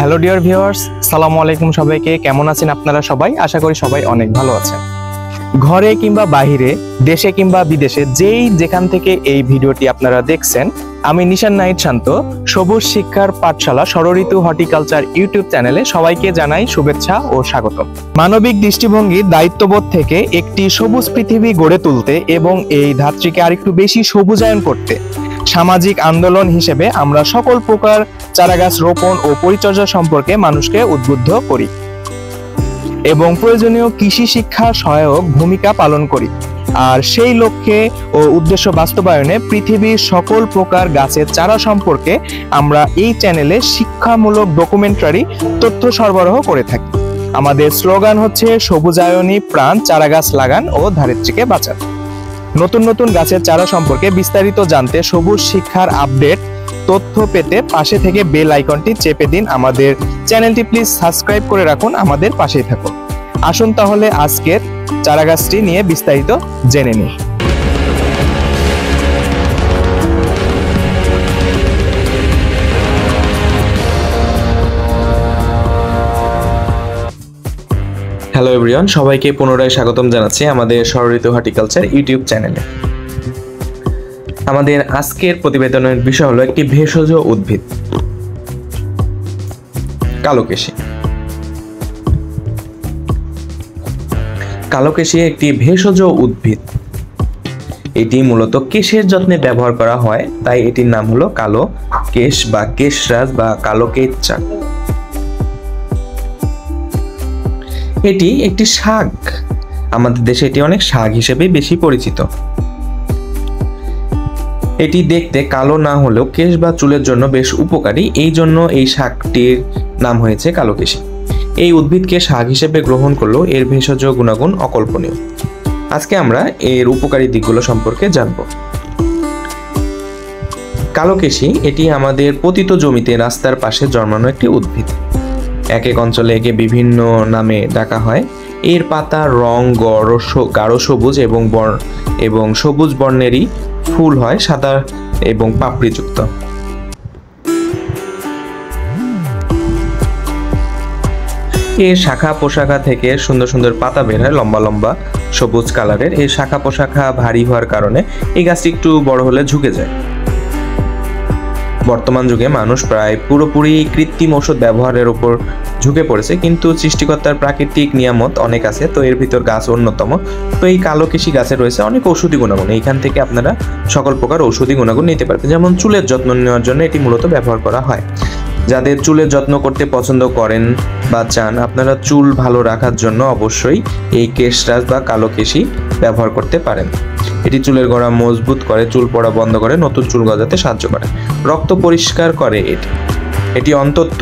Hello dear viewers, আসসালামু আলাইকুম। সবাইকে কেমন আছেন আপনারা সবাই? আশা করি সবাই অনেক ভালো আছেন। ঘরে কিংবা বাহিরে, দেশে কিংবা বিদেশে, যেখান থেকে এই ভিডিওটি আপনারা দেখছেন, আমি নিশান নাহিদ শান্ত, সবুজ শিক্ষার পাঠশালা ষড়ঋতু হর্টিকালচার ইউটিউব চ্যানেলে সবাইকে জানাই শুভেচ্ছা ও স্বাগতম। মানবিক দৃষ্টিভঙ্গির দায়িত্ববোধ থেকে একটি সবুজ পৃথিবী গড়ে তুলতে এবং এই ধাত্রীকে আরেকটু বেশি সবুজায়ন করতে সামাজিক আন্দোলন হিসেবে আমরা সকল প্রকার চারাগাছ রোপণ ও পরিচর্যা সম্পর্কে মানুষকে উদ্বুদ্ধ করি এবং প্রয়োজনীয় কৃষি শিক্ষা সহায়ক ভূমিকা পালন করি। আর সেই লক্ষ্যে ও উদ্দেশ্য বাস্তবায়নে পৃথিবীর সকল প্রকার গাছের চারা সম্পর্কে আমরা এই চ্যানেলে শিক্ষামূলক ডকুমেন্টারি তথ্য সরবরাহ করে থাকি। আমাদের স্লোগান হচ্ছে সবুজায়নী প্রাণ, চারাগাছ লাগান ও ধারিত্রীকে বাঁচান। নতুন নতুন গাছের চারা সম্পর্কে বিস্তারিত জানতে, সবুজ শিক্ষার আপডেট তথ্য পেতে পাশে থেকে বেল আইকনটি চেপে দিন। আমাদের চ্যানেলটি প্লিজ সাবস্ক্রাইব করে রাখুন, আমাদের পাশেই থাকুন। আসুন তাহলে আজকের চারাগাছটি নিয়ে বিস্তারিত জেনে নিই। হ্যালো এভরিওয়ান, সবাইকে পুনরায় স্বাগতম জানাচ্ছি আমাদের ষড়ঋতু হর্টিকালচার ইউটিউব চ্যানেলে। আমাদের আজকের প্রতিবেদনের বিষয় হলো একটি ভেষজ উদ্ভিদ, কালোকেশী। কালোকেশী একটি ভেষজ উদ্ভিদ। এটি মূলত কেশের যত্নে ব্যবহার করা হয়, তাই এটির নাম হলো কালো কেশ বা কেশরাজ বা কালো কেচ্চা। এটি একটি শাক। আমাদের দেশে এটি অনেক শাক হিসেবে বেশি পরিচিত। এটি দেখতে কালো না হলেও কেশ বা চুলের জন্য বেশ উপকারী, এই জন্য এই শাকটির নাম হয়েছে কালোকেশী। এই উদ্ভিদকে শাক হিসেবে গ্রহণ করলেও এর ভেষজ গুণাগুণ অকল্পনীয়। আজকে আমরা এর উপকারী দিকগুলো সম্পর্কে জানব। কালোকেশী এটি আমাদের পতিত জমিতে রাস্তার পাশে জন্মানো একটি উদ্ভিদ। এক এক অঞ্চলে একে বিভিন্ন নামে ডাকা হয়। এর পাতার রং গাঢ় সবুজ এবং সবুজ বর্ণেরই ফুল হয়, সাদা এবং পাপড়িযুক্ত। এর শাখা পোশাখা থেকে সুন্দর সুন্দর পাতা বের হয়, লম্বা লম্বা সবুজ কালারের। এই শাখা পোশাখা ভারী হওয়ার কারণে এই গাছটি একটু বড় হলে ঝুঁকে যায়। বর্তমান যুগে মানুষ প্রায় পুরোপুরি কৃত্রিম ওষুধ ব্যবহারের উপর ঝুঁকে পড়েছে, কিন্তু সৃষ্টিকর্তার প্রাকৃতিক নিয়ামত অনেক আছে, তো এর ভিতর গাছ অন্যতম। তো এই কালোকেশী গাছে রয়েছে অনেক ঔষধি গুণাগুণ। এইখান থেকে আপনারা সকল প্রকার ঔষধি গুণাগুণ নিতে পারবেন। যেমন চুলের যত্ন নেওয়ার জন্য এটি মূলত ব্যবহার করা হয়। যাদের চুলের যত্ন করতে পছন্দ করেন বা চান, আপনারা চুল ভালো রাখার জন্য অবশ্যই এই কেশরাজ বা কালোকেশী ব্যবহার করতে পারেন। এটি চুলের গোড়া মজবুত করে, চুল পড়া বন্ধ করে, নতুন চুল গজাতে সাহায্য করে, রক্ত পরিষ্কার করে। এটি অন্তত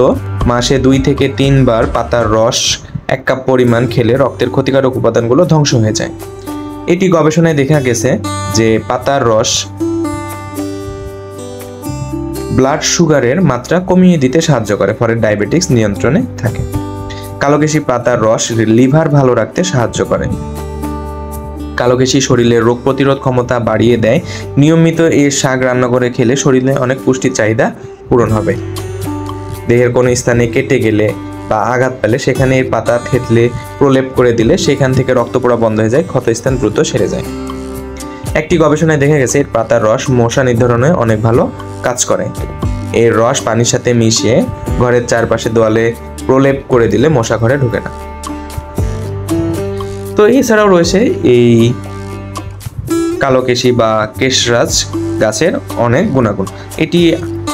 মাসে 2 থেকে 3 বার পাতার রস 1 কাপ পরিমাণ খেলে রক্তের ক্ষতিকারক উপাদানগুলো ধ্বংস হয়ে যায়। এটি গবেষণায় দেখা গেছে যে পাতার রস ব্লাড সুগারের মাত্রা কমিয়ে দিতে সাহায্য করে, ফলে ডায়াবেটিস নিয়ন্ত্রণে থাকে। কালোকেশী পাতার রস লিভার ভালো রাখতে সাহায্য করে। কালোকেশী শরীরের রোগ প্রতিরোধ ক্ষমতা বাড়িয়ে দেয়। নিয়মিত এর শাক রান্না করে খেলে শরীরে অনেক পুষ্টির চাহিদা পূরণ হবে। দেহের কোনো স্থানে কেটে গেলে বা আঘাত পেলে সেখানে এর পাতা থেতলে প্রলেপ করে দিলে সেখান থেকে রক্ত পড়া বন্ধ হয়ে যায়, ক্ষতস্থান দ্রুত সেরে যায়। একটি গবেষণায় দেখা গেছে এর পাতার রস মশা নিধনে অনেক ভালো কাজ করে। এর রস পানির সাথে মিশিয়ে ঘরের চারপাশে দেওয়ালে প্রলেপ করে দিলে মশা ঘরে ঢুকে না। তো এছাড়াও রয়েছে এই কালোকেশী বা কেশরাজ গাছের অনেক গুণাগুণ। এটি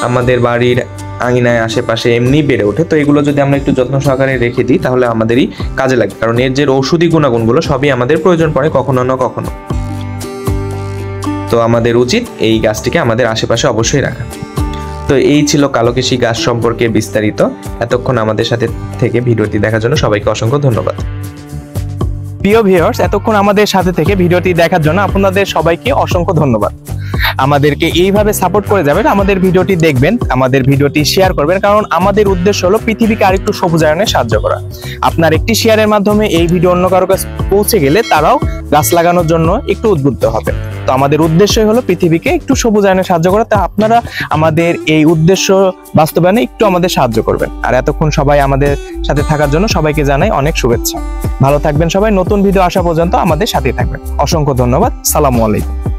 আমাদের বাড়ির আঙিনায় আশেপাশে এমনি বেড়ে ওঠে, তো এগুলো যদি আমরা একটু যত্ন সহকারে রেখে দিই তাহলে আমাদেরই কাজে লাগবে, কারণ এর যে ঔষধি গুণাগুণগুলো সবই আমাদের প্রয়োজন পড়ে কখনো না কখনো। তো আমাদের উচিত এই গাছটিকে আমাদের আশেপাশে অবশ্যই রাখা। তো এই ছিল কালোকেশী গাছ সম্পর্কে বিস্তারিত। এতক্ষণ আমাদের সাথে থেকে ভিডিওটি দেখার জন্য সবাইকে অসংখ্য ধন্যবাদ। প্রিয় ভিউয়ার্স, এতক্ষণ আমাদের সাথে থেকে ভিডিওটি দেখার জন্য আপনাদের সবাইকে অসংখ্য ধন্যবাদ। আমাদেরকে এইভাবে সাপোর্ট করে যাবেন, আমাদের ভিডিওটি দেখবেন, আমাদের ভিডিওটি শেয়ার করবেন, কারণ আমাদের উদ্দেশ্য হলো পৃথিবীকে আরেকটু সবুজায়নে সাহায্য করা। আপনার একটি শেয়ারের মাধ্যমে এই ভিডিও অন্য কারো কাছে পৌঁছে গেলে তারাও গাছ লাগানোর জন্য একটু উদ্বুদ্ধ হবে। তো আমাদের উদ্দেশ্যই হলো পৃথিবীকে একটু সবুজায়নে সাহায্য করা। তা আপনারা আমাদের এই উদ্দেশ্য বাস্তবায়নে একটু আমাদের সাহায্য করবেন। আর এতক্ষণ সবাই আমাদের সাথে থাকার জন্য সবাইকে জানাই অনেক শুভেচ্ছা। ভালো থাকবেন সবাই। নতুন ভিডিও আসা পর্যন্ত আমাদের সাথেই থাকবেন। অসংখ্য ধন্যবাদ। সালামু আলাইকুম।